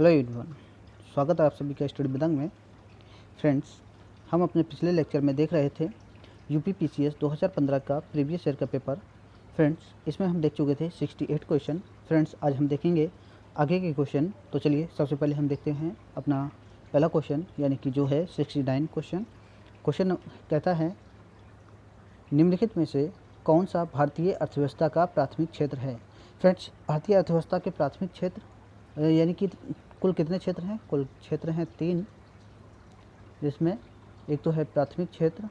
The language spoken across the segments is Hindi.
हेलो एवरीवन, स्वागत है आप सभी का स्टडी बिदंग में। फ्रेंड्स, हम अपने पिछले लेक्चर में देख रहे थे यूपी पीसीएस 2015 का प्रीवियस ईयर का पेपर। फ्रेंड्स, इसमें हम देख चुके थे 68 क्वेश्चन। फ्रेंड्स, आज हम देखेंगे आगे के क्वेश्चन। तो चलिए सबसे पहले हम देखते हैं अपना पहला क्वेश्चन, यानी कि जो है 69 क्वेश्चन। क्वेश्चन कहता है, निम्नलिखित में से कौन सा भारतीय अर्थव्यवस्था का प्राथमिक क्षेत्र है। फ्रेंड्स, भारतीय अर्थव्यवस्था के प्राथमिक क्षेत्र यानी कि कुल कितने क्षेत्र हैं? कुल क्षेत्र हैं 3, जिसमें एक तो है प्राथमिक क्षेत्र,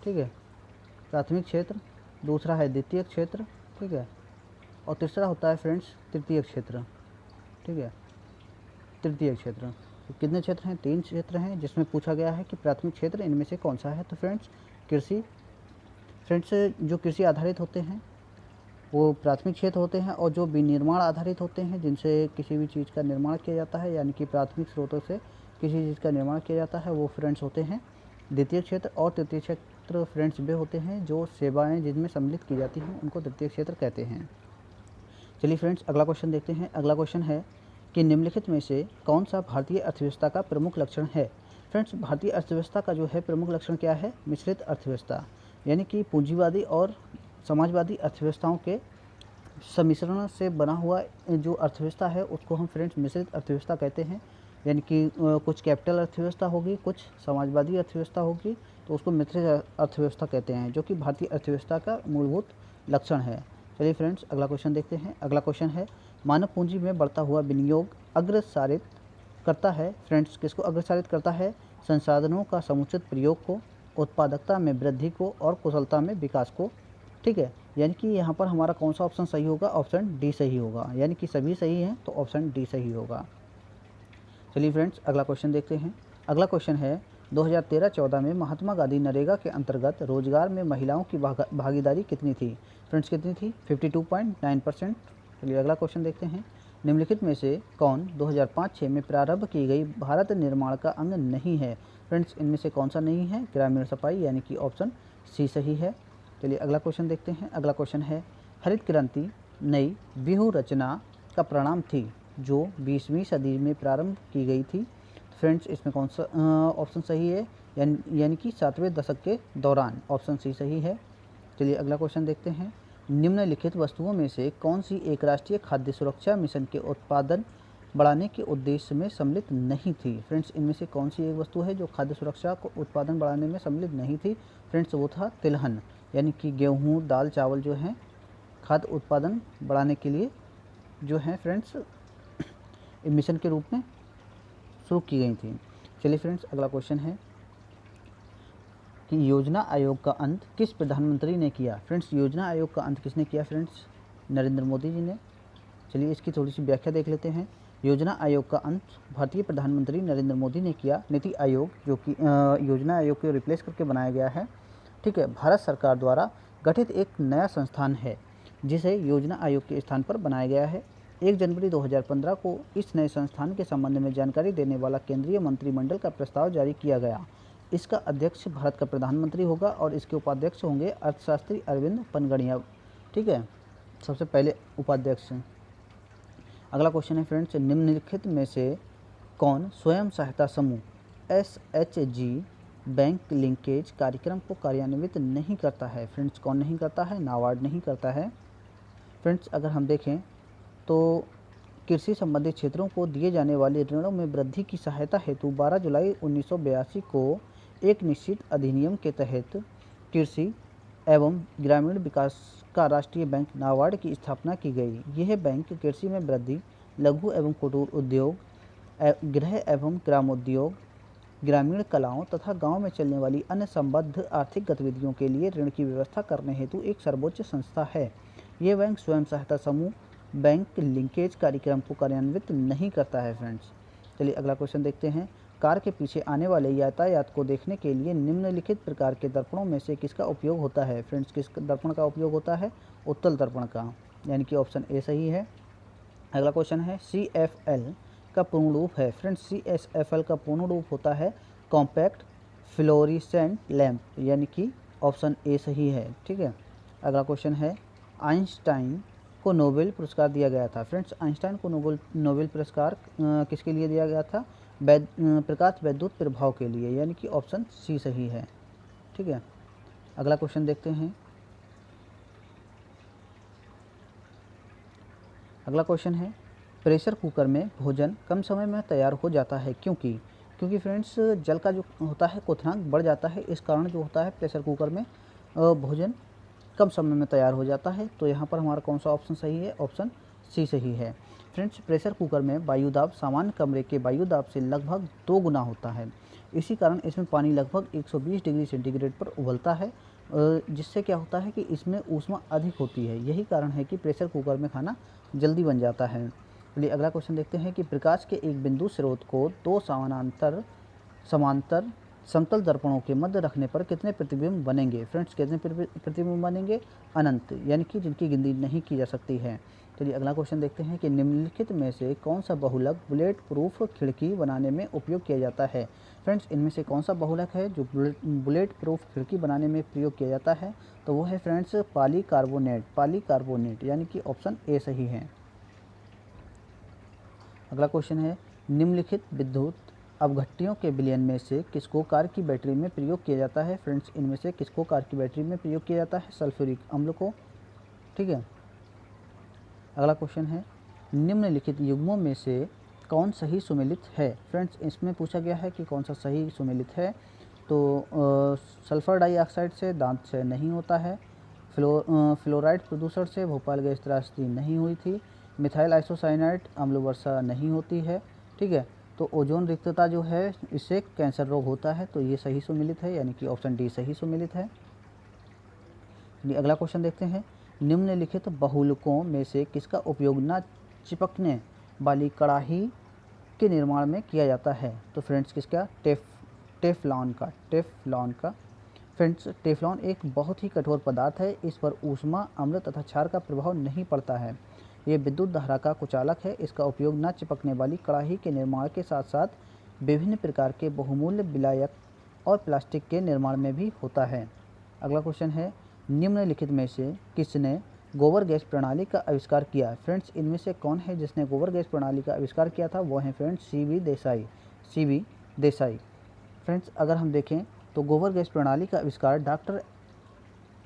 ठीक है, प्राथमिक क्षेत्र, दूसरा है द्वितीय क्षेत्र, ठीक है, और तीसरा होता है फ्रेंड्स तृतीय क्षेत्र, ठीक है, तृतीय क्षेत्र। तो कितने क्षेत्र हैं? 3 क्षेत्र हैं, जिसमें पूछा गया है कि प्राथमिक क्षेत्र इनमें से कौन सा है। तो फ्रेंड्स, कृषि, फ्रेंड्स जो कृषि आधारित होते हैं वो प्राथमिक क्षेत्र होते हैं, और जो विनिर्माण आधारित होते हैं, जिनसे किसी भी चीज़ का निर्माण किया जाता है, यानी कि प्राथमिक स्रोतों से किसी चीज़ का निर्माण किया जाता है, वो फ्रेंड्स होते हैं द्वितीय क्षेत्र। और तृतीय क्षेत्र फ्रेंड्स वे होते हैं जो सेवाएं जिनमें सम्मिलित की जाती हैं, उनको तृतीय क्षेत्र कहते हैं। चलिए फ्रेंड्स, अगला क्वेश्चन देखते हैं। अगला क्वेश्चन है कि निम्नलिखित में से कौन सा भारतीय अर्थव्यवस्था का प्रमुख लक्षण है। फ्रेंड्स, भारतीय अर्थव्यवस्था का जो है प्रमुख लक्षण क्या है? मिश्रित अर्थव्यवस्था, यानी कि पूंजीवादी और समाजवादी अर्थव्यवस्थाओं के सम्मिश्रण से बना हुआ जो अर्थव्यवस्था है उसको हम फ्रेंड्स मिश्रित अर्थव्यवस्था कहते हैं। यानी कि कुछ कैपिटल अर्थव्यवस्था होगी, कुछ समाजवादी अर्थव्यवस्था होगी, तो उसको मिश्रित अर्थव्यवस्था कहते हैं, जो कि भारतीय अर्थव्यवस्था का मूलभूत लक्षण है। चलिए फ्रेंड्स, अगला क्वेश्चन देखते हैं। अगला क्वेश्चन है, मानव पूंजी में बढ़ता हुआ विनियोग अग्रसारित करता है। फ्रेंड्स, किसको अग्रसारित करता है? संसाधनों का समुचित प्रयोग को, उत्पादकता में वृद्धि को, और कुशलता में विकास को, ठीक है। यानी कि यहाँ पर हमारा कौन सा ऑप्शन सही होगा? ऑप्शन डी सही होगा, यानी कि सभी सही हैं तो ऑप्शन डी सही होगा। चलिए फ्रेंड्स, अगला क्वेश्चन देखते हैं। अगला क्वेश्चन है, 2013-14 में महात्मा गांधी नरेगा के अंतर्गत रोजगार में महिलाओं की भागीदारी कितनी थी? फ्रेंड्स, कितनी थी? 52.9%। चलिए अगला क्वेश्चन देखते हैं। निम्नलिखित में से कौन 2005-6 में प्रारंभ की गई भारत निर्माण का अंग नहीं है? फ्रेंड्स, इनमें से कौन सा नहीं है? ग्रामीण सफाई, यानी कि ऑप्शन सी सही है। चलिए अगला क्वेश्चन देखते हैं। अगला क्वेश्चन है, हरित क्रांति नई व्यूह रचना का परिणाम थी जो 20वीं सदी में प्रारंभ की गई थी। फ्रेंड्स, इसमें कौन सा ऑप्शन सही है? यानी कि 7वें दशक के दौरान, ऑप्शन सी सही है। चलिए अगला क्वेश्चन देखते हैं। निम्नलिखित वस्तुओं में से कौन सी एक राष्ट्रीय खाद्य सुरक्षा मिशन के उत्पादन बढ़ाने के उद्देश्य में सम्मिलित नहीं थी? फ्रेंड्स, इनमें से कौन सी एक वस्तु है जो खाद्य सुरक्षा को उत्पादन बढ़ाने में सम्मिलित नहीं थी? फ्रेंड्स, वो था तिलहन, यानी कि गेहूँ, दाल, चावल जो हैं खाद्य उत्पादन बढ़ाने के लिए जो है फ्रेंड्स मिशन के रूप में शुरू की गई थी। चलिए फ्रेंड्स, अगला क्वेश्चन है कि योजना आयोग का अंत किस प्रधानमंत्री ने किया? फ्रेंड्स, योजना आयोग का अंत किसने किया? फ्रेंड्स, नरेंद्र मोदी जी ने। चलिए इसकी थोड़ी सी व्याख्या देख लेते हैं। योजना आयोग का अंत भारतीय प्रधानमंत्री नरेंद्र मोदी ने किया। नीति आयोग, जो कि योजना आयोग को रिप्लेस करके बनाया गया है, ठीक है, भारत सरकार द्वारा गठित एक नया संस्थान है जिसे योजना आयोग के स्थान पर बनाया गया है। 1 जनवरी 2015 को इस नए संस्थान के संबंध में जानकारी देने वाला केंद्रीय मंत्रिमंडल का प्रस्ताव जारी किया गया। इसका अध्यक्ष भारत का प्रधानमंत्री होगा और इसके उपाध्यक्ष होंगे अर्थशास्त्री अरविंद पनगड़िया, ठीक है, सबसे पहले उपाध्यक्ष। अगला क्वेश्चन है फ्रेंड्स, निम्नलिखित में से कौन स्वयं सहायता समूह SHG बैंक लिंकेज कार्यक्रम को कार्यान्वित नहीं करता है? फ्रेंड्स, कौन नहीं करता है? नाबार्ड नहीं करता है। फ्रेंड्स, अगर हम देखें तो कृषि संबंधित क्षेत्रों को दिए जाने वाले ऋणों में वृद्धि की सहायता हेतु 12 जुलाई 1982 को एक निश्चित अधिनियम के तहत कृषि एवं ग्रामीण विकास का राष्ट्रीय बैंक नाबार्ड की स्थापना की गई। यह बैंक कृषि में वृद्धि, लघु एवं कुटीर उद्योग, गृह एवं ग्रामोद्योग, ग्रामीण कलाओं तथा गांव में चलने वाली अन्य संबद्ध आर्थिक गतिविधियों के लिए ऋण की व्यवस्था करने हेतु एक सर्वोच्च संस्था है। ये बैंक स्वयं सहायता समूह बैंक लिंकेज कार्यक्रम को कार्यान्वित नहीं करता है। फ्रेंड्स, चलिए अगला क्वेश्चन देखते हैं। कार के पीछे आने वाले यातायात को देखने के लिए निम्नलिखित प्रकार के दर्पणों में से किसका उपयोग होता है? फ्रेंड्स, किस दर्पण का उपयोग होता है? उत्तल दर्पण का, यानी कि ऑप्शन ए सही है। अगला क्वेश्चन है, CFL का पूर्ण रूप है? फ्रेंड्स, CFL का पूर्ण रूप होता है कॉम्पैक्ट फ्लोरिसेंट लैंप, यानी कि ऑप्शन ए सही है, ठीक है। अगला क्वेश्चन है, आइंस्टाइन को नोबेल पुरस्कार दिया गया था? फ्रेंड्स, आइंस्टाइन को नोबेल पुरस्कार किसके लिए दिया गया था? प्रकाश वैद्युत प्रभाव के लिए, यानी कि ऑप्शन सी सही है। ठीक है, अगला क्वेश्चन देखते हैं। अगला क्वेश्चन है, प्रेशर कुकर में भोजन कम समय में तैयार हो जाता है क्योंकि फ्रेंड्स जल का जो होता है क्वथनांक बढ़ जाता है, इस कारण जो होता है प्रेशर कुकर में भोजन कम समय में तैयार हो जाता है। तो यहाँ पर हमारा कौन सा ऑप्शन सही है? ऑप्शन सी सही है। फ्रेंड्स, प्रेशर कुकर में वायुदाब सामान्य कमरे के वायुदाब से लगभग 2 गुना होता है। इसी कारण इसमें पानी लगभग 120 डिग्री सेंटीग्रेड पर उबलता है, जिससे क्या होता है कि इसमें ऊष्मा अधिक होती है। यही कारण है कि प्रेशर कुकर में खाना जल्दी बन जाता है। चलिए अगला क्वेश्चन देखते हैं कि प्रकाश के एक बिंदु स्रोत को 2 समांतर समतल दर्पणों के मध्य रखने पर कितने प्रतिबिंब बनेंगे? फ्रेंड्स, कितने प्रतिबिंब बनेंगे? अनंत, यानी कि जिनकी गिनती नहीं की जा सकती है। चलिए अगला क्वेश्चन देखते हैं कि निम्नलिखित में से कौन सा बहुलक बुलेट प्रूफ खिड़की बनाने में उपयोग किया जाता है? फ्रेंड्स, इनमें से कौन सा बहुलक है जो बुलेट प्रूफ खिड़की बनाने में प्रयोग किया जाता है? तो वो है फ्रेंड्स पॉलीकार्बोनेट, यानी कि ऑप्शन ए सही है। अगला क्वेश्चन है, निम्नलिखित विद्युत अपघट्टियों के विलयन में से किसको कार की बैटरी में प्रयोग किया जाता है? फ्रेंड्स, इनमें से किसको कार की बैटरी में प्रयोग किया जाता है? सल्फ्यूरिक अम्ल को। ठीक है, अगला क्वेश्चन है, निम्नलिखित युग्मों में से कौन सही सुमेलित है? फ्रेंड्स, इसमें पूछा गया है कि कौन सा सही सुमेलित है। तो सल्फर डाइऑक्साइड से दांत क्षय नहीं होता है, फ्लोराइड प्रदूषण से भोपाल गैस त्रासदी नहीं हुई थी, मिथाइल आइसोसाइनाइड अम्ल वर्षा नहीं होती है। ठीक है, तो ओजोन रिक्तता जो है इससे कैंसर रोग होता है। तो ये सही सुमेलित है, यानी कि ऑप्शन डी सही सुमेलित है। अगला क्वेश्चन देखते हैं, निम्नलिखित बहुलकों में से किसका उपयोग न चिपकने वाली कड़ाही के निर्माण में किया जाता है? तो फ्रेंड्स, किसका? टेफ्लॉन का। फ्रेंड्स, टेफ्लॉन एक बहुत ही कठोर पदार्थ है, इस पर ऊष्मा, अम्ल तथा क्षार का प्रभाव नहीं पड़ता है। ये विद्युत धारा का कुचालक है। इसका उपयोग न चिपकने वाली कड़ाही के निर्माण के साथ साथ विभिन्न प्रकार के बहुमूल्य विलायक और प्लास्टिक के निर्माण में भी होता है। अगला क्वेश्चन है, निम्नलिखित में से किसने गोबर गैस प्रणाली का आविष्कार किया? फ्रेंड्स, इनमें से कौन है जिसने गोबर गैस प्रणाली का आविष्कार किया था? वो है friends C V Desai. Friends, अगर हम देखें तो गोबर गैस प्रणाली का आविष्कार डॉक्टर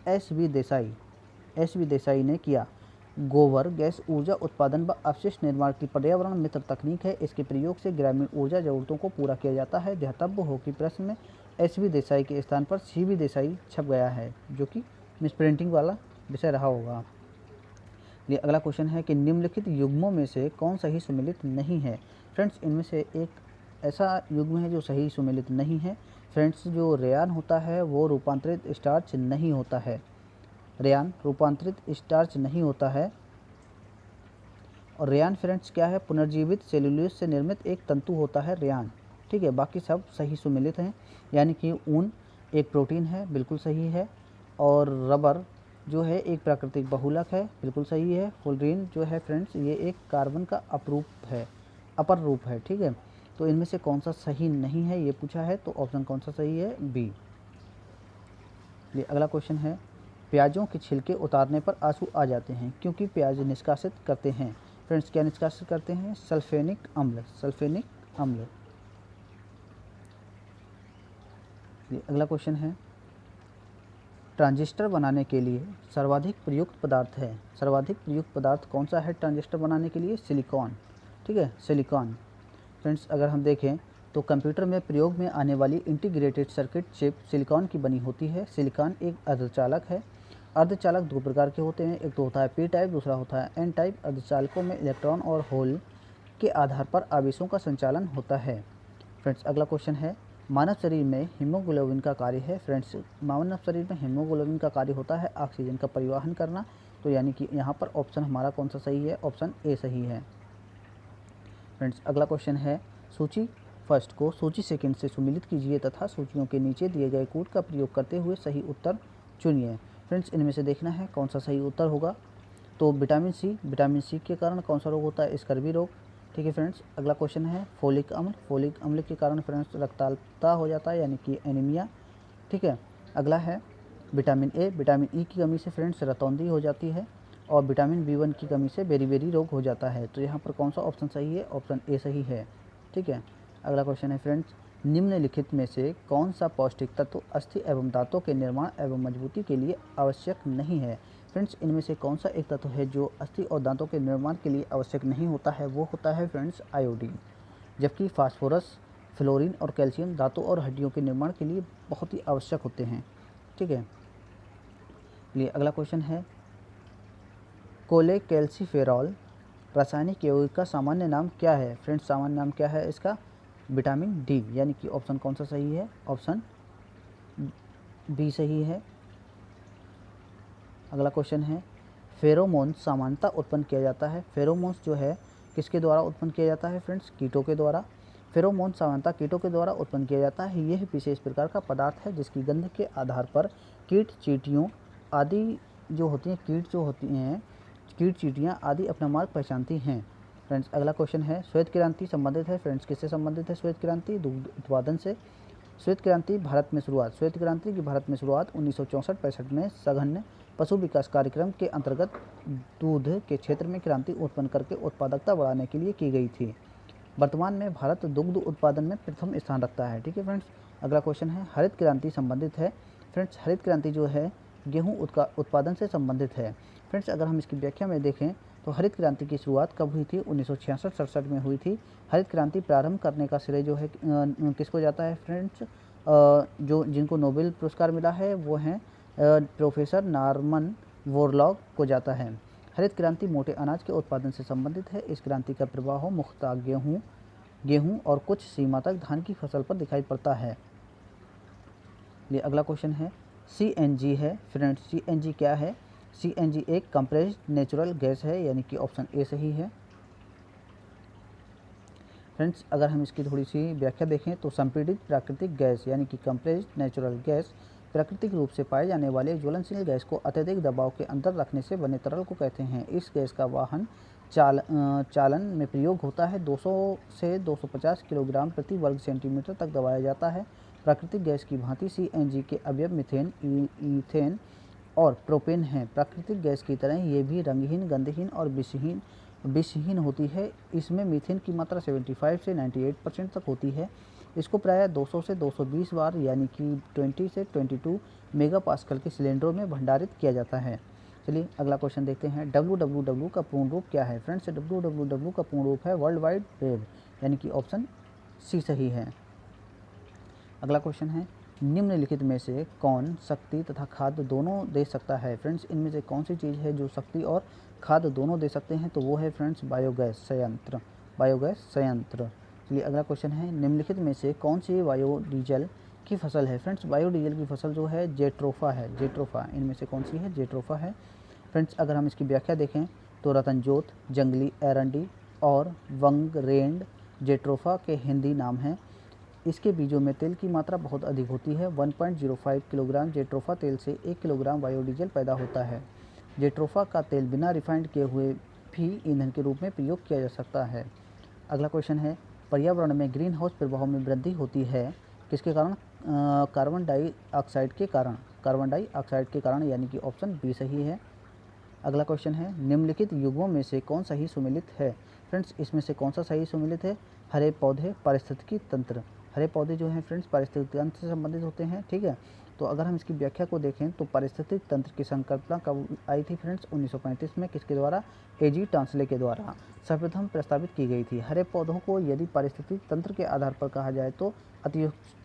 एस वी देसाई ने किया। गोबर गैस ऊर्जा उत्पादन व अपशिष्ट निर्माण की पर्यावरण मित्र तकनीक है। इसके प्रयोग से ग्रामीण ऊर्जा जरूरतों को पूरा किया जाता है। ध्यातव्य हो कि प्रश्न में एस वी देसाई के स्थान पर सी वी देसाई छप गया है, जो कि मिसप्रिंटिंग वाला विषय रहा होगा। ये अगला क्वेश्चन है कि निम्नलिखित युग्मों में से कौन सही सुमेलित नहीं है? फ्रेंड्स, इनमें से एक ऐसा युग्म है जो सही सुमेलित नहीं है। फ्रेंड्स, जो रेयान होता है वो रूपांतरित स्टार्च नहीं होता है। रेयान रूपांतरित स्टार्च नहीं होता है। और रेयान फ्रेंड्स क्या है? पुनर्जीवित सेल्यूलोज से निर्मित एक तंतु होता है रेयान। ठीक है, बाकी सब सही सुमेलित हैं, यानी कि ऊन एक प्रोटीन है, बिल्कुल सही है। और रबर जो है एक प्राकृतिक बहुलक है, बिल्कुल सही है। फ्लोरीन जो है फ्रेंड्स ये एक कार्बन का अपर रूप है। ठीक है, तो इनमें से कौन सा सही नहीं है ये पूछा है, तो ऑप्शन कौन सा सही है? बी। ये अगला क्वेश्चन है, प्याजों के छिलके उतारने पर आंसू आ जाते हैं क्योंकि प्याज निष्कासित करते हैं। फ्रेंड्स, क्या निष्कासित करते हैं? सल्फेनिक अम्ल। ये अगला क्वेश्चन है, ट्रांजिस्टर बनाने के लिए सर्वाधिक प्रयुक्त पदार्थ कौन सा है ट्रांजिस्टर बनाने के लिए? सिलिकॉन। ठीक है, सिलिकॉन। फ्रेंड्स, अगर हम देखें तो कंप्यूटर में प्रयोग में आने वाली इंटीग्रेटेड सर्किट चिप सिलिकॉन की बनी होती है। सिलिकॉन एक अर्धचालक है। अर्धचालक 2 प्रकार के होते हैं, एक तो होता है पी टाइप, दूसरा होता है एन टाइप। अर्धचालकों में इलेक्ट्रॉन और होल के आधार पर आवेशों का संचालन होता है। फ्रेंड्स, अगला क्वेश्चन है, मानव शरीर में हीमोग्लोबिन का कार्य है। फ्रेंड्स, मानव शरीर में हीमोग्लोबिन का कार्य होता है ऑक्सीजन का परिवहन करना। तो यानी कि यहाँ पर ऑप्शन हमारा कौन सा सही है? ऑप्शन ए सही है। फ्रेंड्स, अगला क्वेश्चन है, सूची फर्स्ट को सूची सेकंड से सुमेलित कीजिए तथा सूचियों के नीचे दिए गए कोड का प्रयोग करते हुए सही उत्तर चुनिए। फ्रेंड्स, इनमें से देखना है कौन सा सही उत्तर होगा। तो विटामिन सी के कारण कौन सा रोग होता है? स्कर्वी रोग। ठीक है फ्रेंड्स, अगला क्वेश्चन है, फोलिक अम्ल के कारण फ्रेंड्स रक्ताल्पता हो जाता है, यानी कि एनीमिया। ठीक है, अगला है विटामिन ई की कमी से फ्रेंड्स रतौंधी हो जाती है। और विटामिन B1 की कमी से बेरी-बेरी रोग हो जाता है। तो यहाँ पर कौन सा ऑप्शन सही है? ऑप्शन ए सही है। ठीक है। अगला क्वेश्चन है फ्रेंड्स, निम्नलिखित में से कौन सा पौष्टिक तत्व अस्थि एवं दांतों के निर्माण एवं मजबूती के लिए आवश्यक नहीं है? फ्रेंड्स, इनमें से कौन सा एक तत्व है जो अस्थि और दांतों के निर्माण के लिए आवश्यक नहीं होता है? वो होता है फ्रेंड्स आयोडीन। जबकि फास्फोरस, फ्लोरीन और कैल्शियम दांतों और हड्डियों के निर्माण के लिए बहुत ही आवश्यक होते हैं। ठीक है। चलिए अगला क्वेश्चन है, कोलेकैल्सिफेरॉल रासायनिक यौगिक का सामान्य नाम क्या है? फ्रेंड्स, सामान्य नाम क्या है इसका? विटामिन डी, यानी कि ऑप्शन कौन सा सही है? ऑप्शन बी सही है। अगला क्वेश्चन है, फेरोमोन सामान्यतः उत्पन्न किया जाता है। फेरोमोन्स जो है किसके द्वारा उत्पन्न किया जाता है? फ्रेंड्स, कीटों के द्वारा। फेरोमोन सामान्यतः कीटों के द्वारा उत्पन्न किया जाता है। यह विशेष प्रकार का पदार्थ है जिसकी गंध के आधार पर कीट, चींटियों आदि जो होती हैं, कीट चींटियाँ आदि अपना मार्ग पहचानती हैं। फ्रेंड्स, अगला क्वेश्चन है, श्वेत क्रांति संबंधित है। फ्रेंड्स, किससे संबंधित है श्वेत क्रांति? दुग्ध उत्पादन से। श्वेत क्रांति भारत में शुरुआत। श्वेत क्रांति की भारत में शुरुआत 1964-65 में सघन पशु विकास कार्यक्रम के अंतर्गत दूध के क्षेत्र में क्रांति उत्पन्न करके उत्पादकता बढ़ाने के लिए की गई थी। वर्तमान में भारत दुग्ध उत्पादन में प्रथम स्थान रखता है। ठीक है फ्रेंड्स। अगला क्वेश्चन है, हरित क्रांति संबंधित है। फ्रेंड्स, हरित क्रांति जो है गेहूं उत्पादन से संबंधित है। फ्रेंड्स, अगर हम इसकी व्याख्या में देखें तो हरित क्रांति की शुरुआत कब हुई थी? 1966-67 में हुई थी। हरित क्रांति प्रारंभ करने का श्रेय जो है किसको जाता है? फ्रेंड्स, जो जिनको नोबेल पुरस्कार मिला है वो हैं प्रोफेसर नॉर्मन बोरलॉग को जाता है। हरित क्रांति मोटे अनाज के उत्पादन से संबंधित है। इस क्रांति का प्रभाव मुख्यतः गेहूं और कुछ सीमा तक धान की फसल पर दिखाई पड़ता है। ये अगला क्वेश्चन है, CNG है। फ्रेंड्स, CNG क्या है? CNG एक कंप्रेस्ड नेचुरल गैस है, यानी कि ऑप्शन ए सही है। फ्रेंड्स, अगर हम इसकी थोड़ी सी व्याख्या देखें तो संपीड़ित प्राकृतिक गैस यानी कि कंप्रेस्ड नेचुरल गैस प्राकृतिक रूप से पाए जाने वाले ज्वलनशील गैस को अत्यधिक दबाव के अंदर रखने से बने तरल को कहते हैं। इस गैस का वाहन चालन में प्रयोग होता है। 200 से 250 किलोग्राम प्रति वर्ग सेंटीमीटर तक दबाया जाता है। प्राकृतिक गैस की भांति CNG के अवयव मीथेन, ईथेन और प्रोपेन हैं। प्राकृतिक गैस की तरह ये भी रंगहीन, गंधहीन और विषहीन होती है। इसमें मीथेन की मात्रा 75 से 98% तक होती है। इसको प्रायः 200 से 220 बार यानी कि 20 से 22 मेगा पास्कल के सिलेंडरों में भंडारित किया जाता है। चलिए अगला क्वेश्चन देखते हैं, WWW का पूर्ण रूप क्या है? फ्रेंड्स, WWW का पूर्ण रूप है वर्ल्ड वाइड वेब, यानी कि ऑप्शन सी सही है। अगला क्वेश्चन है, निम्नलिखित में से कौन शक्ति तथा खाद्य दोनों दे सकता है? फ्रेंड्स, इनमें से कौन सी चीज़ है जो शक्ति और खाद्य दोनों दे सकते हैं? तो वो है फ्रेंड्स बायोगैस संयंत्र। चलिए अगला क्वेश्चन है, निम्नलिखित में से कौन सी बायोडीजल की फसल है? फ्रेंड्स, बायोडीजल की फसल जो है जेट्रोफा है। इनमें से कौन सी है? जेट्रोफा है। फ्रेंड्स, अगर हम इसकी व्याख्या देखें तो रतनजोत, जंगली एरंडी और वंगरेंड जेट्रोफा के हिंदी नाम हैं। इसके बीजों में तेल की मात्रा बहुत अधिक होती है। 1.05 किलोग्राम जेट्रोफा तेल से 1 किलोग्राम बायोडीजल पैदा होता है। जेट्रोफा का तेल बिना रिफाइंड किए हुए भी ईंधन के रूप में प्रयोग किया जा सकता है। अगला क्वेश्चन है, पर्यावरण में ग्रीन हाउस प्रभाव में वृद्धि होती है किसके कारण? कार्बन डाइऑक्साइड के कारण, यानी कि ऑप्शन बी सही है। अगला क्वेश्चन है, निम्नलिखित युग्मों में से कौन सही सुमेलित है? फ्रेंड्स, इसमें से कौन सा सही सुमेलित है? हरे पौधे, पारिस्थितिकी तंत्र। हरे पौधे जो हैं फ्रेंड्स पारिस्थितिक तंत्र से संबंधित होते हैं। ठीक है। तो अगर हम इसकी व्याख्या को देखें तो पारिस्थितिक तंत्र की संकल्पना कब आई थी? फ्रेंड्स, 1935 में किसके द्वारा? A.G. टांसले के द्वारा सर्वप्रथम प्रस्तावित की गई थी। हरे पौधों को यदि पारिस्थितिक तंत्र के आधार पर कहा जाए तो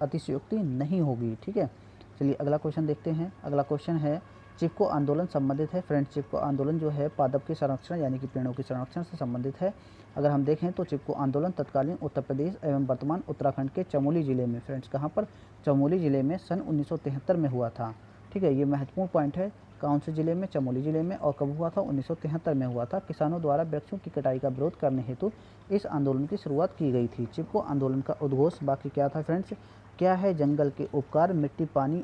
अतिशयोक्ति नहीं होगी। ठीक है। चलिए अगला क्वेश्चन देखते हैं। अगला क्वेश्चन है, चिपको आंदोलन संबंधित है। फ्रेंड्स, चिपको आंदोलन जो है पादप के संरक्षण यानी कि पेड़ों के संरक्षण से संबंधित है। अगर हम देखें तो चिपको आंदोलन तत्कालीन उत्तर प्रदेश एवं वर्तमान उत्तराखंड के चमोली जिले में, फ्रेंड्स कहाँ पर? चमोली जिले में सन 1973 में हुआ था। ठीक है, ये महत्वपूर्ण पॉइंट है। कौन से जिले में? चमोली जिले में। और कब हुआ था? 1973 में हुआ था। किसानों द्वारा वृक्षों की कटाई का विरोध करने हेतु इस आंदोलन की शुरुआत की गई थी। चिपको आंदोलन का उद्घोष बाकी क्या था? फ्रेंड्स, क्या है जंगल के उपकार, मिट्टी पानी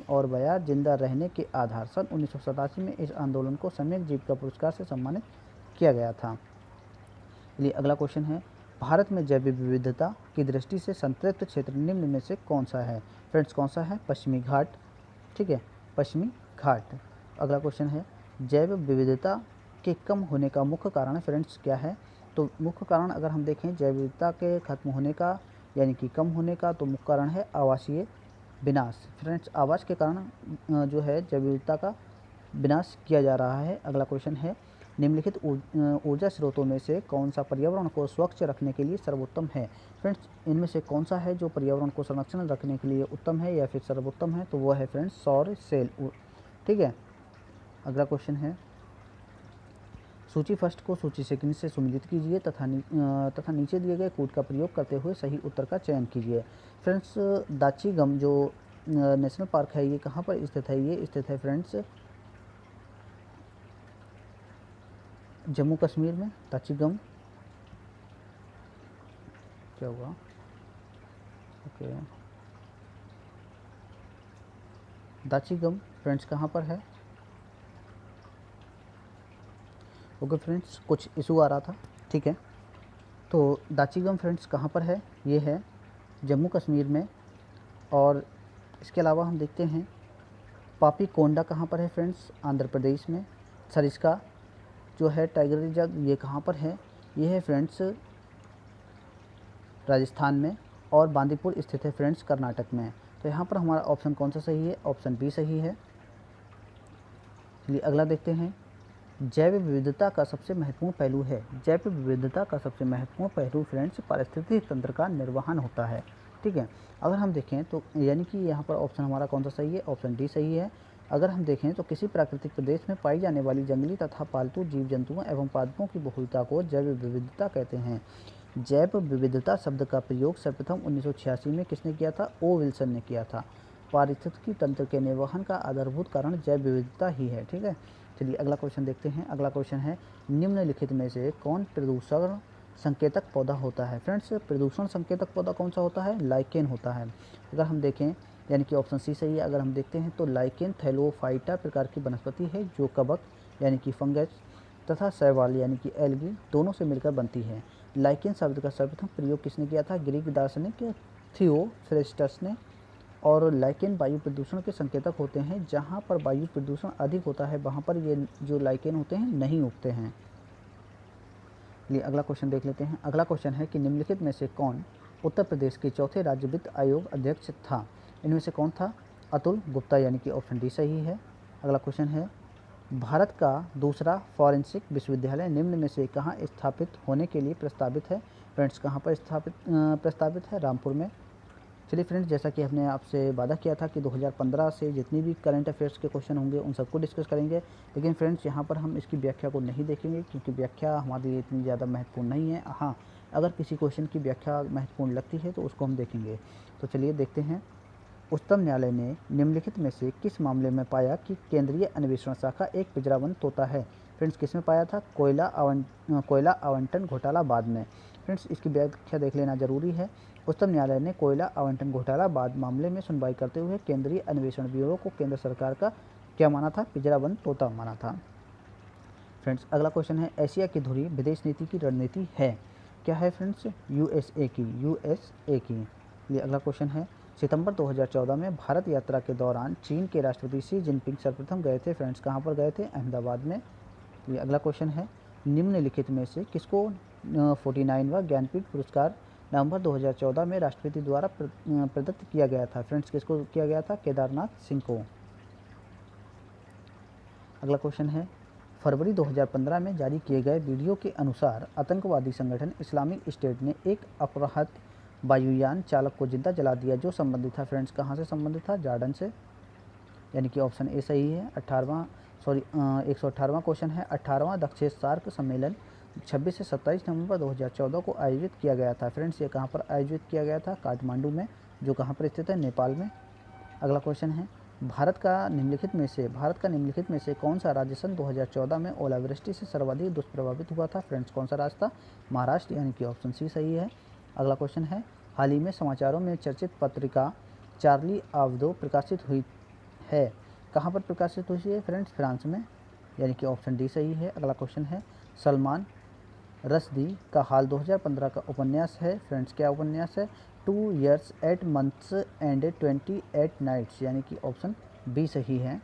और बयार जिंदा रहने के आधार। सन 1987 में इस आंदोलन को सम्यक जीविका पुरस्कार से सम्मानित किया गया था। चलिए अगला क्वेश्चन है, भारत में जैव विविधता की दृष्टि से संतृप्त क्षेत्र निम्न में से कौन सा है? फ्रेंड्स, कौन सा है? पश्चिमी घाट। ठीक है, पश्चिमी घाट। अगला क्वेश्चन है, जैव विविधता के कम होने का मुख्य कारण फ्रेंड्स क्या है? तो मुख्य कारण अगर हम देखें जैव विविधता के खत्म होने का यानी कि कम होने का, तो मुख्य कारण है आवासीय विनाश। फ्रेंड्स, आवास के कारण जो है जैव विविधता का विनाश किया जा रहा है। अगला क्वेश्चन है, निम्नलिखित ऊर्जा स्रोतों में से कौन सा पर्यावरण को स्वच्छ रखने के लिए सर्वोत्तम है? फ्रेंड्स, इनमें से कौन सा है जो पर्यावरण को संरक्षण रखने के लिए उत्तम है या फिर सर्वोत्तम है? तो वह है फ्रेंड्स सौर सेल। ठीक है। अगला क्वेश्चन है, सूची फर्स्ट को सूची सेकंड से सम्मिलित कीजिए तथा नीचे दिए गए कोड का प्रयोग करते हुए सही उत्तर का चयन कीजिए। फ्रेंड्स, दाची गम जो नेशनल पार्क है ये कहाँ पर स्थित है? ये स्थित है फ्रेंड्स जम्मू कश्मीर में। दाची-गम क्या हुआ? ओके, दाची-गम फ्रेंड्स कहाँ पर है? ओके फ्रेंड्स, कुछ इशू आ रहा था। ठीक है, तो दाची-गम फ्रेंड्स कहाँ पर है? ये है जम्मू कश्मीर में। और इसके अलावा हम देखते हैं पापी कोंडा कहाँ पर है फ्रेंड्स? आंध्र प्रदेश में। सरिस्का जो है टाइगर रिजर्व ये कहाँ पर है? ये है फ्रेंड्स राजस्थान में। और बांदीपुर स्थित है फ्रेंड्स कर्नाटक में। तो यहाँ पर हमारा ऑप्शन कौन सा सही है? ऑप्शन बी सही है। चलिए अगला देखते हैं, जैव विविधता का सबसे महत्वपूर्ण पहलू है। जैव विविधता का सबसे महत्वपूर्ण पहलू फ्रेंड्स पारिस्थितिक तंत्र का निर्वहन होता है। ठीक है, अगर हम देखें तो यानी कि यहाँ पर ऑप्शन हमारा कौन सा सही है? ऑप्शन डी सही है। अगर हम देखें तो किसी प्राकृतिक प्रदेश में पाई जाने वाली जंगली तथा पालतू जीव जंतुओं एवं पादपों की बहुलता को जैव विविधता कहते हैं। जैव विविधता शब्द का प्रयोग सर्वप्रथम 1986 में किसने किया था? ओ विल्सन ने किया था। पारिस्थितिकी तंत्र के निर्वहन का आधारभूत कारण जैव विविधता ही है। ठीक है, चलिए अगला क्वेश्चन देखते हैं। अगला क्वेश्चन है, निम्नलिखित में से कौन प्रदूषण संकेतक पौधा होता है? फ्रेंड्स, प्रदूषण संकेतक पौधा कौन सा होता है? लाइकेन होता है। अगर हम देखें यानी कि ऑप्शन सी सही है। अगर हम देखते हैं तो लाइकेन थैलोफाइटा प्रकार की वनस्पति है जो कवक यानी कि फंगस तथा शैवाल यानी कि एल्गी दोनों से मिलकर बनती है। लाइकेन शब्द का सर्वप्रथम प्रयोग किसने किया था? ग्रीक दार्शनिक थियोफ्रेस्टस ने। और लाइकेन वायु प्रदूषण के संकेतक होते हैं। जहाँ पर वायु प्रदूषण अधिक होता है वहाँ पर ये जो लाइकेन होते हैं नहीं उगते हैं। लिए अगला क्वेश्चन देख लेते हैं। अगला क्वेश्चन है कि निम्नलिखित में से कौन उत्तर प्रदेश के चौथे राज्य वित्त आयोग अध्यक्ष था? इनमें से कौन था? अतुल गुप्ता यानी कि ऑप्शन डी सही है। अगला क्वेश्चन है, भारत का दूसरा फॉरेंसिक विश्वविद्यालय निम्न में से कहाँ स्थापित होने के लिए प्रस्तावित है? फ्रेंड्स, कहाँ पर प्रस्तावित है? रामपुर में। चलिए फ्रेंड्स, जैसा कि हमने आपसे वादा किया था कि 2015 से जितनी भी करंट अफेयर्स के क्वेश्चन होंगे उन सबको डिस्कस करेंगे। लेकिन फ्रेंड्स, यहाँ पर हम इसकी व्याख्या को नहीं देखेंगे क्योंकि व्याख्या हमारे लिए इतनी ज़्यादा महत्वपूर्ण नहीं है। हाँ, अगर किसी क्वेश्चन की व्याख्या महत्वपूर्ण लगती है तो उसको हम देखेंगे। तो चलिए देखते हैं, उच्चतम न्यायालय ने निम्नलिखित में से किस मामले में पाया कि केंद्रीय अन्वेषण शाखा एक पिंजराबंद तोता है? फ्रेंड्स, किस में पाया था? कोयला आवंटन घोटाला बाद में। फ्रेंड्स, इसकी व्याख्या देख लेना जरूरी है। उच्चतम न्यायालय ने कोयला आवंटन घोटाला बाद मामले में सुनवाई करते हुए केंद्रीय अन्वेषण ब्यूरो को केंद्र सरकार का क्या माना था? पिंजराबंद तोता माना था। फ्रेंड्स, अगला क्वेश्चन है, एशिया की धुरी विदेश नीति की रणनीति है? क्या है फ्रेंड्स? यूएसए की। ये अगला क्वेश्चन है, सितंबर 2014 में भारत यात्रा के दौरान चीन के राष्ट्रपति शी जिनपिंग सर्वप्रथम गए थे। फ्रेंड्स, कहाँ पर गए थे? अहमदाबाद में। ये अगला क्वेश्चन है, निम्नलिखित में से किसको 49वां ज्ञानपीठ पुरस्कार नवंबर 2014 में राष्ट्रपति द्वारा प्रदत्त किया गया था? फ्रेंड्स, किसको किया गया था? केदारनाथ सिंह को। अगला क्वेश्चन है, फरवरी 2015 में जारी किए गए वीडियो के अनुसार आतंकवादी संगठन इस्लामिक स्टेट ने एक अपहृत वायुयान चालक को जिंदा जला दिया जो संबंधित था। फ्रेंड्स, कहाँ से संबंधित था? जॉर्डन से, यानी कि ऑप्शन ए सही है। 118वां क्वेश्चन है, 18वां दक्षिण सार्क सम्मेलन 26 से 27 नवंबर 2014 को आयोजित किया गया था। फ्रेंड्स, ये कहाँ पर आयोजित किया गया था? काठमांडू में, जो कहाँ पर स्थित है? नेपाल में। अगला क्वेश्चन है, भारत का निम्नलिखित में से कौन सा राज्य सन 2014 में ओलावृष्टि से सर्वाधिक दुष्प्रभावित हुआ था? फ्रेंड्स, कौन सा राज्य था? महाराष्ट्र, यानी कि ऑप्शन सी सही है। अगला क्वेश्चन है, हाल ही में समाचारों में चर्चित पत्रिका चार्ली एब्दो प्रकाशित हुई है, कहाँ पर प्रकाशित हुई है? फ्रेंड्स, फ्रांस में, यानी कि ऑप्शन डी सही है। अगला क्वेश्चन है, सलमान रश्दी का हाल 2015 का उपन्यास है। फ्रेंड्स, क्या उपन्यास है? 2 years 8 months and 28 nights, यानी कि ऑप्शन बी सही है।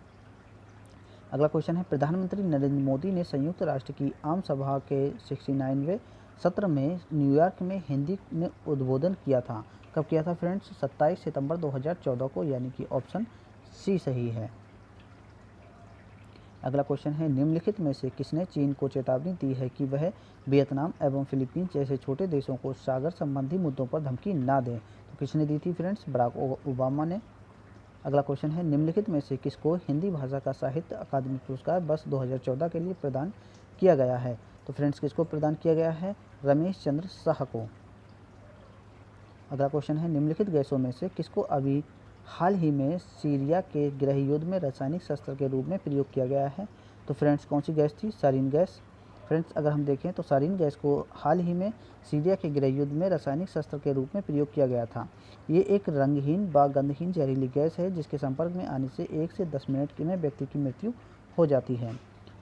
अगला क्वेश्चन है, प्रधानमंत्री नरेंद्र मोदी ने संयुक्त राष्ट्र की आम सभा के 69वें सत्र में न्यूयॉर्क में हिंदी में उद्बोधन किया था। कब किया था फ्रेंड्स? 27 सितंबर 2014 को, यानी कि ऑप्शन सी सही है। अगला क्वेश्चन है, निम्नलिखित में से किसने चीन को चेतावनी दी है कि वह वियतनाम एवं फिलीपींस जैसे छोटे देशों को सागर संबंधी मुद्दों पर धमकी ना दें? तो किसने दी थी फ्रेंड्स? बराक ओबामा ने। अगला क्वेश्चन है, निम्नलिखित में से किसको हिंदी भाषा का साहित्य अकादमी पुरस्कार वर्ष 2014 के लिए प्रदान किया गया है? तो फ्रेंड्स किसको प्रदान किया गया है? रमेश चंद्र शाह को। अगला क्वेश्चन है, निम्नलिखित गैसों में से किसको अभी हाल ही में सीरिया के गृह युद्ध में रासायनिक शस्त्र के रूप में प्रयोग किया गया है? तो फ्रेंड्स कौन सी गैस थी? सारीन गैस। फ्रेंड्स अगर हम देखें तो सारीन गैस को हाल ही में सीरिया के गृह युद्ध में रासायनिक शस्त्र के रूप में प्रयोग किया गया था। ये एक रंगहीन व गंधहीन जहरीली गैस है जिसके संपर्क में आने से 1 से 10 मिनट में व्यक्ति की मृत्यु हो जाती है।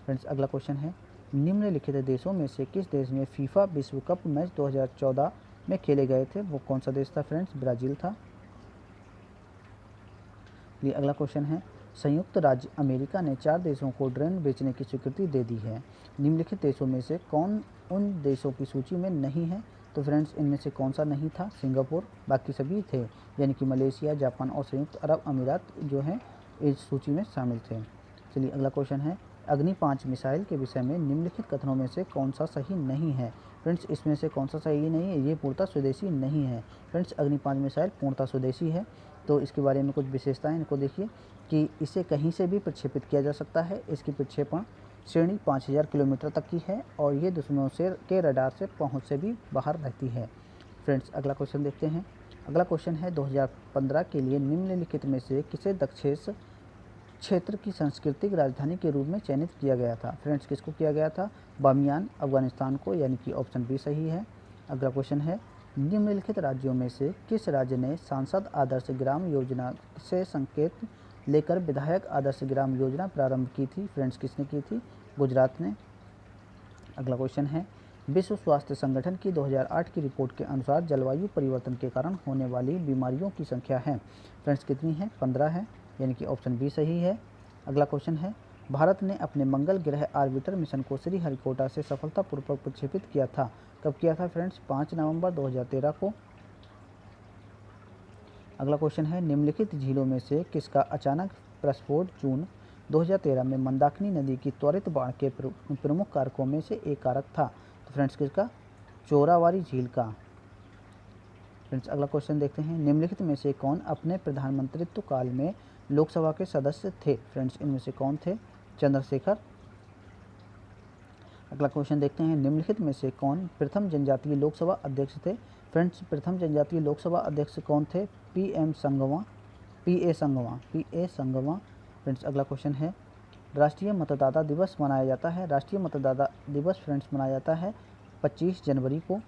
फ्रेंड्स अगला क्वेश्चन है, निम्नलिखित देशों में से किस देश में फीफा विश्व कप मैच 2014 में खेले गए थे? वो कौन सा देश था फ्रेंड्स? ब्राज़ील था। ये अगला क्वेश्चन है, संयुक्त राज्य अमेरिका ने 4 देशों को ड्रोन बेचने की स्वीकृति दे दी है। निम्नलिखित देशों में से कौन उन देशों की सूची में नहीं है? तो फ्रेंड्स इनमें से कौन सा नहीं था? सिंगापुर, बाकी सभी थे, यानी कि मलेशिया, जापान और संयुक्त अरब अमीरात जो हैं इस सूची में शामिल थे। चलिए अगला क्वेश्चन है, अग्नि 5 मिसाइल के विषय में निम्नलिखित कथनों में से कौन सा सही नहीं है? फ्रेंड्स इसमें से कौन सा सही नहीं है? ये पूर्णतः स्वदेशी नहीं है। फ्रेंड्स अग्नि 5 मिसाइल पूर्णतः स्वदेशी है। तो इसके बारे में कुछ विशेषताएं इनको देखिए कि इसे कहीं से भी प्रक्षेपित किया जा सकता है। इसकी प्रक्षेपण श्रेणी 5000 किलोमीटर तक की है और ये दुश्मनों से के रडार से पहुंच से भी बाहर रहती है। फ्रेंड्स अगला क्वेश्चन देखते हैं। अगला क्वेश्चन है, 2015 के लिए निम्नलिखित में से किसे दक्षिण क्षेत्र की सांस्कृतिक राजधानी के रूप में चयनित किया गया था? फ्रेंड्स किसको किया गया था? बामियान, अफगानिस्तान को, यानी कि ऑप्शन बी सही है। अगला क्वेश्चन है, निम्नलिखित राज्यों में से किस राज्य ने सांसद आदर्श ग्राम योजना से संकेत लेकर विधायक आदर्श ग्राम योजना प्रारंभ की थी? फ्रेंड्स किसने की थी? गुजरात ने। अगला क्वेश्चन है, विश्व स्वास्थ्य संगठन की 2008 की रिपोर्ट के अनुसार जलवायु परिवर्तन के कारण होने वाली बीमारियों की संख्या है? फ्रेंड्स कितनी है? 15 है, यानी कि ऑप्शन बी सही है। अगला क्वेश्चन है, भारत ने अपने मंगल ग्रह ऑर्बिटर मिशन को श्रीहरिकोटा से सफलतापूर्वक प्रक्षेपित किया था। कब किया था फ्रेंड्स? 5 नवंबर 2013 को। अगला क्वेश्चन है, निम्नलिखित झीलों में से किसका अचानक प्रस्फोट जून 2013 में मंदाकिनी नदी की त्वरित बाढ़ के प्रमुख कारकों में से एक कारक था? तो फ्रेंड्स किसका? चोरावारी झील का। फ्रेंड्स अगला क्वेश्चन देखते हैं, निम्नलिखित में से कौन अपने प्रधानमंत्रित्व काल में लोकसभा के सदस्य थे? फ्रेंड्स इनमें से कौन थे? चंद्रशेखर। अगला क्वेश्चन देखते हैं, निम्नलिखित में से कौन प्रथम जनजातीय लोकसभा अध्यक्ष थे? फ्रेंड्स प्रथम जनजातीय लोकसभा अध्यक्ष कौन थे? पीए संगमा। फ्रेंड्स अगला क्वेश्चन है, राष्ट्रीय मतदाता दिवस मनाया जाता है। राष्ट्रीय मतदाता दिवस फ्रेंड्स मनाया जाता है 25 जनवरी को।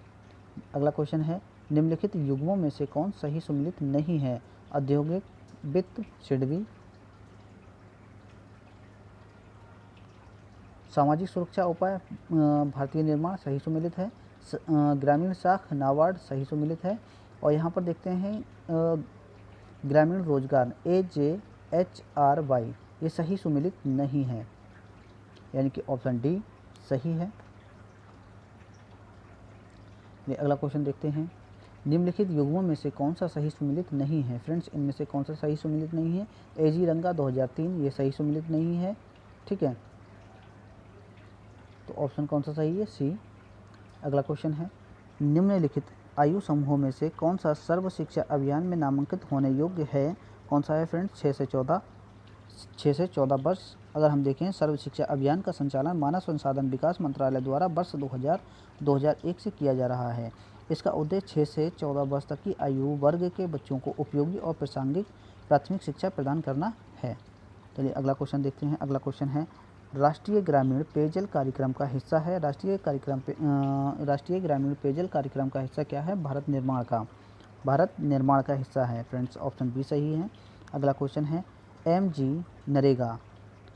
अगला क्वेश्चन है, निम्नलिखित युग्मों में से कौन सही सुमेलित नहीं है? औद्योगिक, वित्त, सिडबी। सामाजिक सुरक्षा उपाय भारतीय निर्माण सही सुमेलित है। ग्रामीण साख नाबार्ड सही सुमेलित है। और यहाँ पर देखते हैं ग्रामीण रोजगार AJHRY ये सही सुमेलित नहीं है, यानी कि ऑप्शन डी सही है। ये अगला क्वेश्चन देखते हैं, निम्नलिखित युग्मों में से कौन सा सही सुमेलित नहीं है? फ्रेंड्स इनमें से कौन सा सही सुमेलित नहीं है? AG रंगा 2003 ये सही सुमेलित नहीं है। ठीक है, तो ऑप्शन कौन सा सही है? सी। अगला क्वेश्चन है, निम्नलिखित आयु समूहों में से कौन सा सर्व शिक्षा अभियान में नामांकित होने योग्य है? कौन सा है फ्रेंड्स? 6 से 14 वर्ष। अगर हम देखें, सर्व शिक्षा अभियान का संचालन मानव संसाधन विकास मंत्रालय द्वारा वर्ष 2001 से किया जा रहा है। इसका उद्देश्य 6 से 14 वर्ष तक की आयु वर्ग के बच्चों को उपयोगी और प्रासंगिक प्राथमिक शिक्षा प्रदान करना है। चलिए अगला क्वेश्चन देखते हैं। अगला क्वेश्चन है, राष्ट्रीय ग्रामीण पेयजल कार्यक्रम का हिस्सा है। राष्ट्रीय ग्रामीण पेयजल कार्यक्रम का हिस्सा क्या है? भारत निर्माण का हिस्सा है। फ्रेंड्स ऑप्शन बी सही है। अगला क्वेश्चन है, MG नरेगा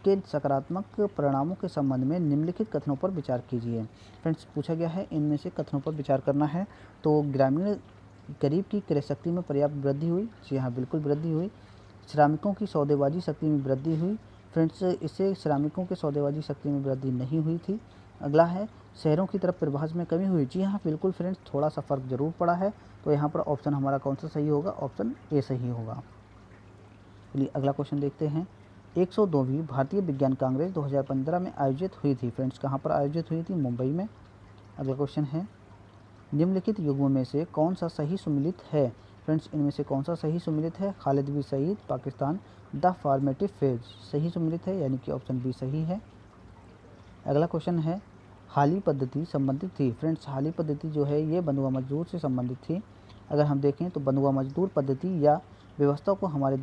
के सकारात्मक परिणामों के संबंध में निम्नलिखित कथनों पर विचार कीजिए। फ्रेंड्स पूछा गया है इनमें से कथनों पर विचार करना है। तो ग्रामीण गरीब की क्रय शक्ति में पर्याप्त वृद्धि हुई। जी हाँ, बिल्कुल वृद्धि हुई। श्रमिकों की सौदेबाजी शक्ति में वृद्धि हुई। फ्रेंड्स इससे श्रमिकों के सौदेबाजी शक्ति में वृद्धि नहीं हुई थी। अगला है शहरों की तरफ प्रवास में कमी हुई। जी हाँ, बिल्कुल फ्रेंड्स, थोड़ा सा फ़र्क जरूर पड़ा है। तो यहाँ पर ऑप्शन हमारा कौन सा सही होगा? ऑप्शन ए सही होगा। चलिए अगला क्वेश्चन देखते हैं। 102वीं भारतीय विज्ञान कांग्रेस 2015 में आयोजित हुई थी। फ्रेंड्स कहाँ पर आयोजित हुई थी? मुंबई में। अगला क्वेश्चन है निम्नलिखित युग्मों में से कौन सा सही सुमेलित है? फ्रेंड्स इनमें से कौन सा सही सुमेलित है? Khalid bin Sayeed, Pakistan, the formative phase सही सुमेलित है, यानी कि ऑप्शन बी सही है। अगला क्वेश्चन है हाली पद्धति संबंधित थी। फ्रेंड्स हाली पद्धति जो है ये बंधुआ मजदूर से संबंधित थी। अगर हम देखें तो बंधुआ मजदूर पद्धति या व्यवस्था को हमारे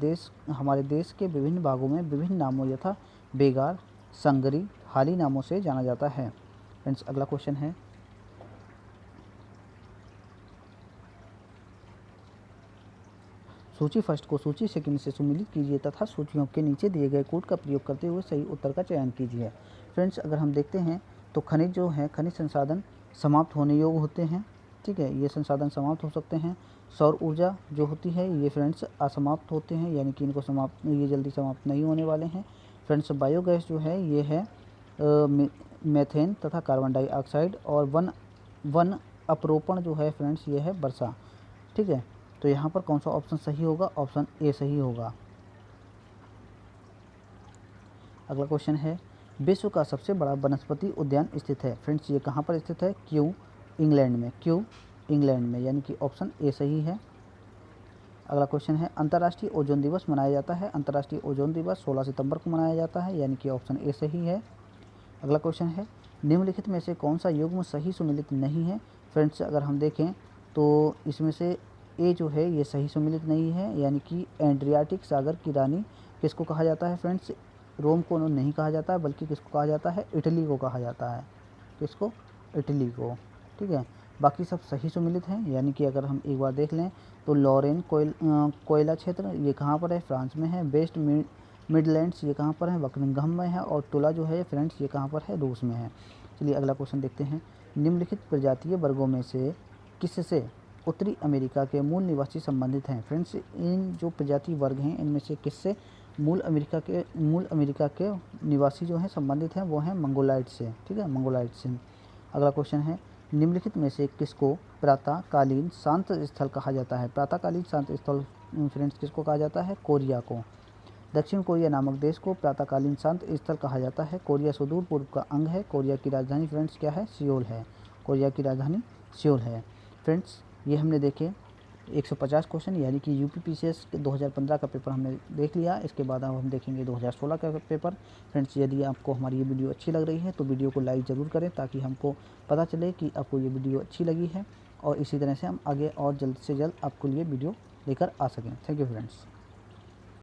देश के विभिन्न भागों में विभिन्न नामों यथा बेगार, संगरी, हाली नामों से जाना जाता है। फ्रेंड्स अगला क्वेश्चन है सूची फर्स्ट को सूची सेकंड से सुमेलित कीजिए तथा सूचियों के नीचे दिए गए कोड का प्रयोग करते हुए सही उत्तर का चयन कीजिए। फ्रेंड्स अगर हम देखते हैं तो खनिज जो है, खनिज संसाधन समाप्त होने योग्य होते हैं। ठीक है, ये संसाधन समाप्त हो सकते हैं। सौर ऊर्जा जो होती है ये फ्रेंड्स असमाप्त होते हैं, यानी कि ये जल्दी समाप्त नहीं होने वाले हैं। फ्रेंड्स बायोगैस जो है ये है मेथेन तथा कार्बन डाइऑक्साइड, और वन अपरोपण जो है फ्रेंड्स ये है वर्षा। ठीक है, तो यहाँ पर कौन सा ऑप्शन सही होगा? ऑप्शन ए सही होगा। अगला क्वेश्चन है विश्व का सबसे बड़ा वनस्पति उद्यान स्थित है। फ्रेंड्स ये कहाँ पर स्थित है? क्यू इंग्लैंड में। क्यू इंग्लैंड में, यानी कि ऑप्शन ए सही है। अगला क्वेश्चन है अंतर्राष्ट्रीय ओजोन दिवस मनाया जाता है। अंतर्राष्ट्रीय ओजोन दिवस 16 सितंबर को मनाया जाता है, यानी कि ऑप्शन ए सही है। अगला क्वेश्चन है निम्नलिखित में से कौन सा युग्म सही सुमेलित नहीं है? फ्रेंड्स अगर हम देखें तो इसमें से ए जो है ये सही सुमेलित नहीं है, यानी कि एड्रियाटिक सागर की रानी किसको कहा जाता है? फ्रेंड्स रोम को नहीं कहा जाता है, बल्कि किसको कहा जाता है? इटली को कहा जाता है। किसको? इटली को। ठीक है, बाकी सब सही सुमेलित हैं, यानी कि अगर हम एक बार देख लें तो लॉरेन कोयला क्षेत्र ये कहाँ पर है? फ्रांस में है। वेस्ट मिडलैंड्स ये कहाँ पर है? बकिंघम में है। और टुला जो है फ्रेंड्स ये कहाँ पर है? रूस में है। चलिए अगला क्वेश्चन देखते हैं निम्नलिखित प्रजातीय वर्गों में से किससे उत्तरी अमेरिका के मूल निवासी संबंधित हैं? फ्रेंड्स इन जो प्रजाति वर्ग हैं इनमें से किससे मूल अमेरिका के निवासी जो हैं संबंधित हैं? वो हैं मंगोलाइड से। ठीक है, मंगोलाइड से। अगला क्वेश्चन है निम्नलिखित में से किसको प्रातःकालीन शांत स्थल कहा जाता है? प्रातःकालीन शांत स्थल फ्रेंड्स किसको कहा जाता है? कोरिया को। दक्षिण कोरिया नामक देश को प्रातःकालीन शांत स्थल कहा जाता है। कोरिया सुदूर पूर्व का अंग है। कोरिया की राजधानी फ्रेंड्स क्या है? सियोल है। कोरिया की राजधानी सियोल है। फ्रेंड्स ये हमने देखे 150 क्वेश्चन, यानी कि यूपीपीसीएस 2015 का पेपर हमने देख लिया। इसके बाद अब हम देखेंगे 2016 का पेपर। फ्रेंड्स यदि आपको हमारी ये वीडियो अच्छी लग रही है तो वीडियो को लाइक ज़रूर करें, ताकि हमको पता चले कि आपको ये वीडियो अच्छी लगी है, और इसी तरह से हम आगे और जल्द से जल्द आपके लिए वीडियो लेकर आ सकें। Thank you friends.